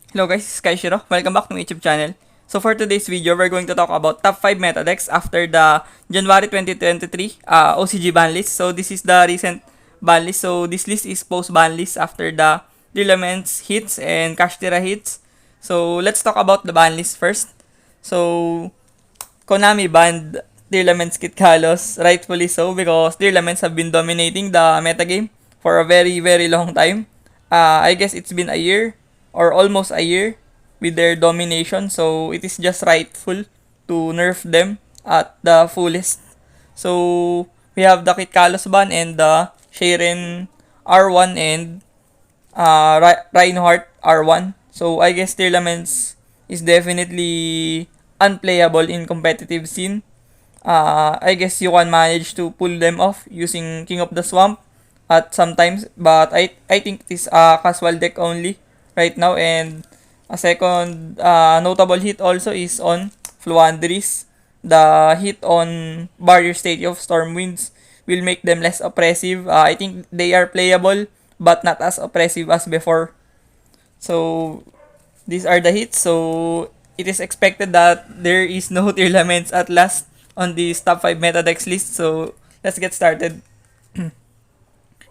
Hello guys, this is Kaishiro. Welcome back to my YouTube channel. So for today's video, we're going to talk about top 5 meta decks after the January 2023 OCG banlist. So this is the recent banlist. So this list is post banlist after the Delaments hits and Kashtira hits. So let's talk about the banlist first. So Konami banned Delaments Kit Kalos, rightfully so, because Delaments have been dominating the metagame for a very long time. I guess it's been a year or almost a year with their domination, so it is just rightful to nerf them at the fullest. So we have the Kit Kalos ban and the Sharon R1 and Reinhardt R1. So I guess Tearlaments is definitely unplayable in competitive scene. I guess you can manage to pull them off using King of the Swamp at sometimes, but I think it is a casual deck only right now. And a second notable hit also is on Fluandris. The hit on Barrier State of Stormwinds will make them less oppressive. I think they are playable but not as oppressive as before. So these are the hits. So it is expected that there is no tier laments at last on this top 5 meta decks list. So let's get started.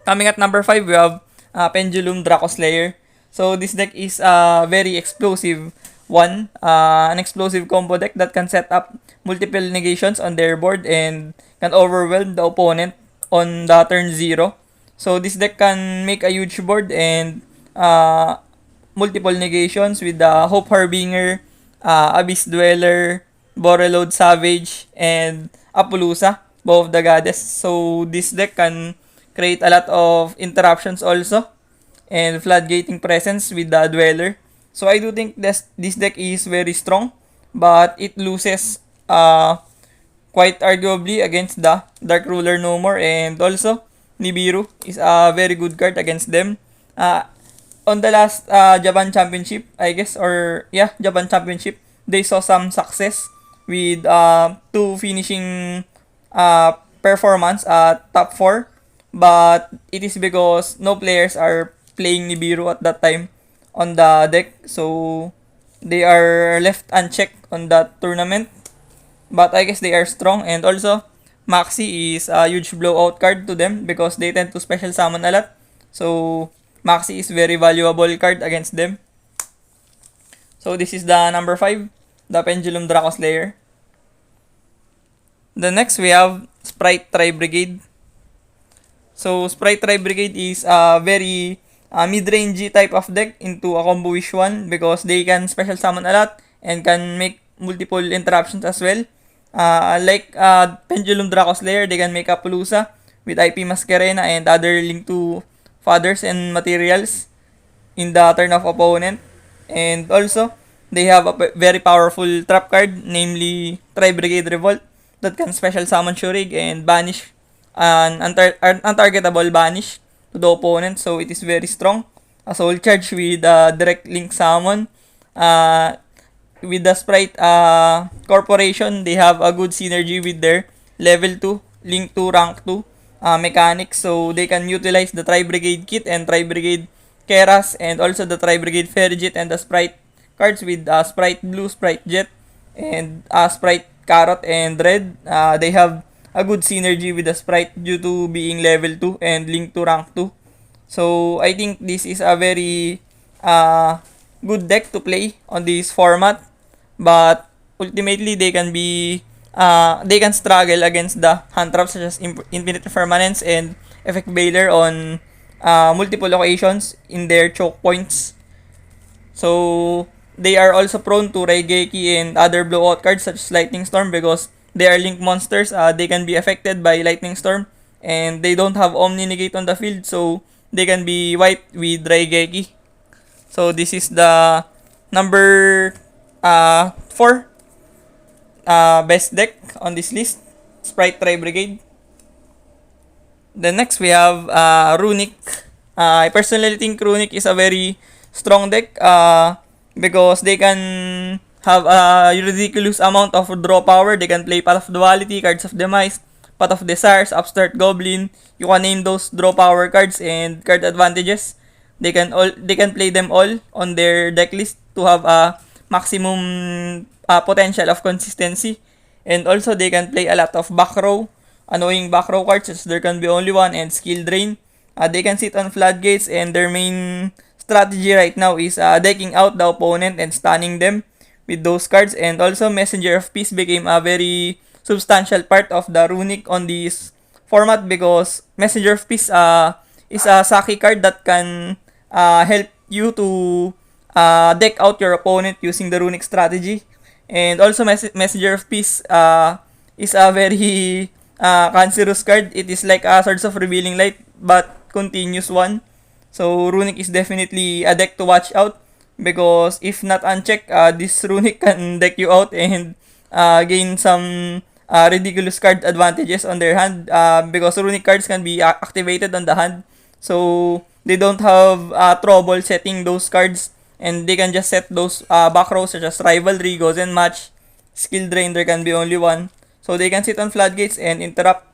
Coming at number 5, we have Pendulum dracoslayer. So this deck is a very explosive one, an explosive combo deck that can set up multiple negations on their board and can overwhelm the opponent on the turn 0. So this deck can make a huge board and multiple negations with the Hope Harbinger, Abyss Dweller, Borreload Savage, and Apollousa, both of the goddess. So this deck can create a lot of interruptions also and floodgating presence with the Dweller. So I do think this deck is very strong, but it loses quite arguably against the Dark Ruler No More, and also Nibiru is a very good card against them. On the last Japan Championship, I guess, or yeah, Japan Championship, they saw some success with 2 finishing performance at top 4, but it is because no players are playing Nibiru at that time on the deck, so they are left unchecked on that tournament. But I guess they are strong, and also Maxi is a huge blowout card to them because they tend to special summon a lot. So Maxi is very valuable card against them. So this is the number 5, the Pendulum dracoslayer. The next we have Sprite Tri-Brigade. So Sprite Tri-Brigade is a very mid-range type of deck into a combo wish one because they can special summon a lot and can make multiple interruptions as well. Like Pendulum dracoslayer, they can make Apollousa with IP Masquerena and other link to fathers and materials in the turn of opponent. And also, they have a very powerful trap card, namely Tri-Brigade Revolt, that can special summon Shurig and banish an untargetable banish to the opponent. So it is very strong. A soul charge with direct link summon. With the Sprite Corporation, they have a good synergy with their level 2, link to rank 2 mechanics. So they can utilize the Tri-Brigade kit and Tri-Brigade Keras and also the Tri-Brigade Ferret and the Sprite cards with Sprite Blue, Sprite Jet, and Sprite Carrot and Red. They have a good synergy with the Sprite due to being level 2 and link to rank 2. So I think this is a very good deck to play on this format, but ultimately they can struggle against the hand traps such as Infinite Permanence and Effect Veiler on multiple occasions in their choke points. So they are also prone to Raigeki and other blowout cards such as Lightning Storm because they are link monsters. They can be affected by Lightning Storm and they don't have Omni Negate on the field, so they can be wiped with Raigeki. So this is the number 4 best deck on this list, Sprite Tri-Brigade. The next we have Runick. I personally think Runick is a very strong deck because they can have a ridiculous amount of draw power. They can play Path of Duality, Cards of Demise, Path of Desires, Upstart Goblin. You can name those draw power cards and card advantages. They can play them all on their deck list to have a maximum potential of consistency. And also, they can play a lot of back row, annoying back row cards, as there can be only one, and skill drain. They can sit on floodgates, and their main strategy right now is decking out the opponent and stunning them with those cards. And also, Messenger of Peace became a very substantial part of the Runick on this format, because Messenger of Peace is a Saki card that can help you to deck out your opponent using the Runick strategy. And also, Messenger of Peace is a very cancerous card. It is like a Swords of Revealing Light, but continuous one. So, Runick is definitely a deck to watch out, because if not unchecked, this Runick can deck you out and gain some ridiculous card advantages on their hand, because Runick cards can be activated on the hand. So, they don't have trouble setting those cards, and they can just set those back rows such as Rivalry, Goes and Match, Skill Drain, there can be only one. So, they can sit on floodgates and interrupt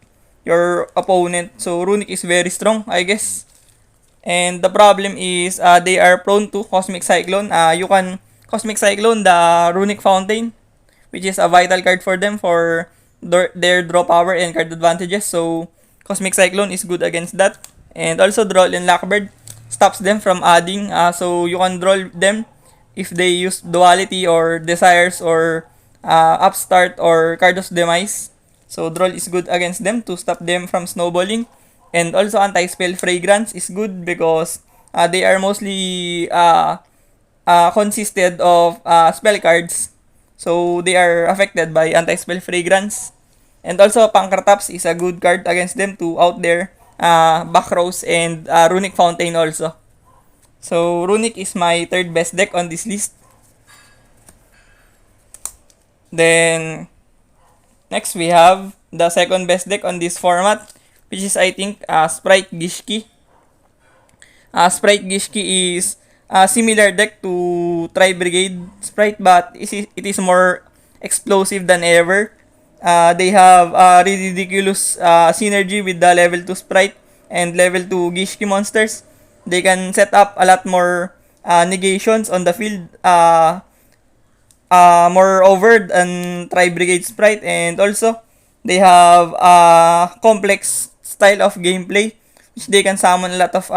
your opponent. So, Runick is very strong, I guess. And the problem is they are prone to Cosmic Cyclone. You can Cosmic Cyclone the Runick Fountain, which is a vital card for them for their draw power and card advantages. So, Cosmic Cyclone is good against that. And also, Droll and Lockbird stops them from adding. So, you can draw them if they use Duality or Desires or Upstart or Cardos Demise. So, Droll is good against them to stop them from snowballing. And also, Anti-Spell Fragrance is good because they are mostly consisted of spell cards. So, they are affected by Anti-Spell Fragrance. And also, Pankrataps is a good card against them to out their back rows and Runick Fountain also. So, Runick is my third best deck on this list. Then, next we have the second best deck on this format, which is, I think, Sprite Gishki. Sprite Gishki is a similar deck to Brigade Sprite, but it is more explosive than ever. They have ridiculous synergy with the level 2 Sprite and level 2 Gishki monsters. They can set up a lot more negations on the field, more over than Brigade Sprite, and also they have a complex style of gameplay, which they can summon a lot of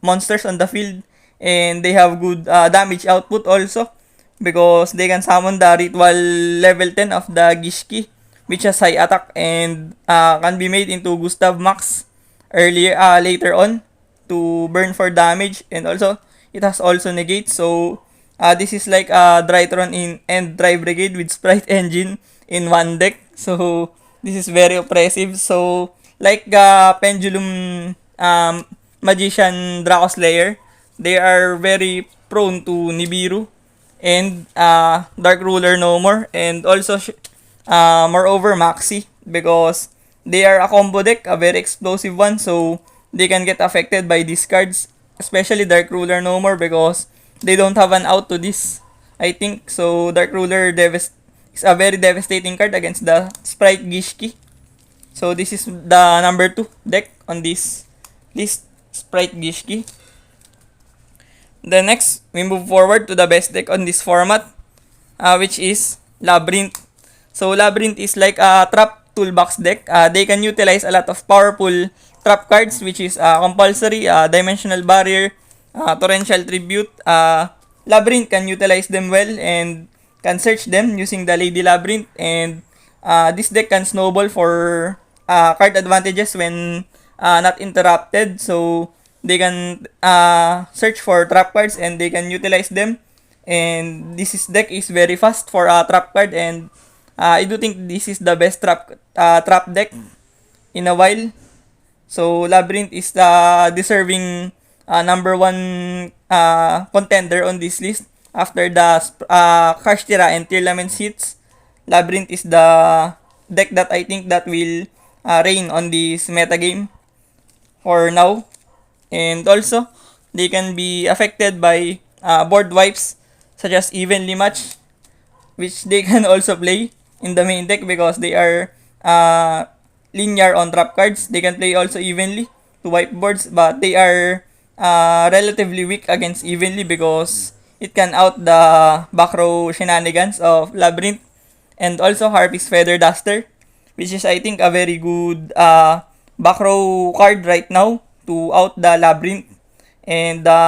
monsters on the field, and they have good damage output also, because they can summon the ritual level 10 of the Gishki, which has high attack and can be made into Gustav Max later on to burn for damage, and also it has also negate. So this is like a Drytron and Dry Brigade with Sprite Engine in one deck. So this is very oppressive. So like Pendulum Magician Dracoslayer, they are very prone to Nibiru and Dark Ruler No More, and also moreover Maxi, because they are a combo deck, a very explosive one, so they can get affected by these cards, especially Dark Ruler No More, because they don't have an out to this, I think. So Dark Ruler is a very devastating card against the Sprite Gishki. So this is the number 2 deck on this list, Sprite Gishki. Then next, we move forward to the best deck on this format, which is Labrynth. So Labrynth is like a trap toolbox deck. They can utilize a lot of powerful trap cards, which is compulsory, dimensional barrier, torrential tribute. Labrynth can utilize them well and can search them using the Lady Labrynth, and this deck can snowball for card advantages when not interrupted. So they can search for trap cards and they can utilize them, and deck is very fast for a trap card, and I do think this is the best trap deck in a while. So Labrynth is the deserving number 1 contender on this list after the Kashtira and Tearlaments hits. Labrynth is the deck that I think that will reign on this metagame for now. And also, they can be affected by board wipes such as Evenly Match, which they can also play in the main deck because they are linear on trap cards. They can play also Evenly to wipe boards, but they are relatively weak against Evenly because it can out the back row shenanigans of Labrynth and also Harpy's Feather Duster, which is I think a very good back row card right now to out the Labrynth and the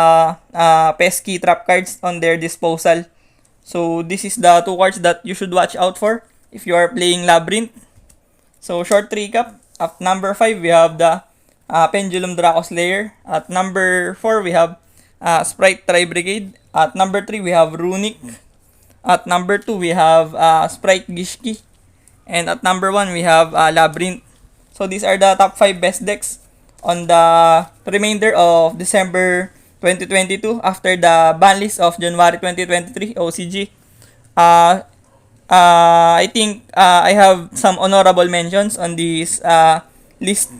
pesky trap cards on their disposal. So this is the two cards that you should watch out for if you are playing Labrynth. So short recap, at number 5 we have the Pendulum dracoslayer. At number 4 we have Sprite brigade. At number 3 we have Runick. At number 2 we have Sprite gishki. And at number 1 we have Labrynth. So these are the top 5 best decks on the remainder of December 2022 after the banlist of January 2023 OCG. I think I have some honorable mentions on this list.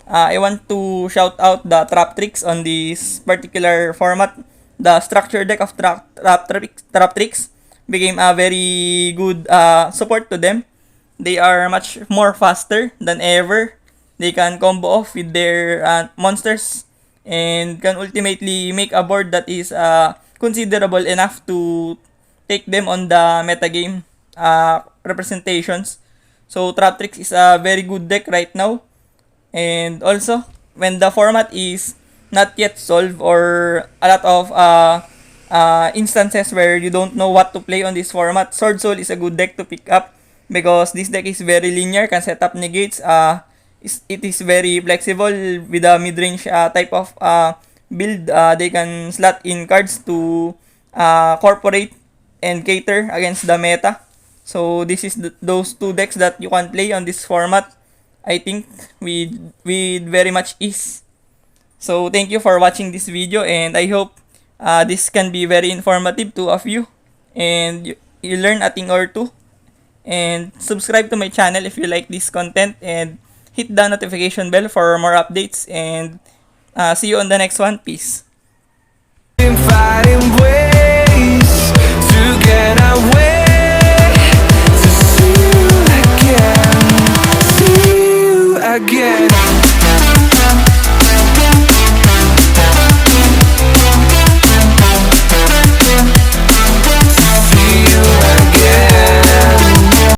I want to shout out the trap tricks on this particular format. The structure deck of trap tricks became a very good support to them. They are much more faster than ever. They can combo off with their monsters and can ultimately make a board that is considerable enough to take them on the metagame representations. So Traptrix is a very good deck right now. And also, when the format is not yet solved or a lot of instances where you don't know what to play on this format, Sword Soul is a good deck to pick up because this deck is very linear, can set up negates. It is very flexible with a mid-range type of build. They can slot in cards to corporate and cater against the meta. So this is those two decks that you can play on this format, I think, with very much ease. So thank you for watching this video, and I hope this can be very informative to of you, and you learn a thing or two. And subscribe to my channel if you like this content, and hit the notification bell for more updates, and see you on the next one. Peace.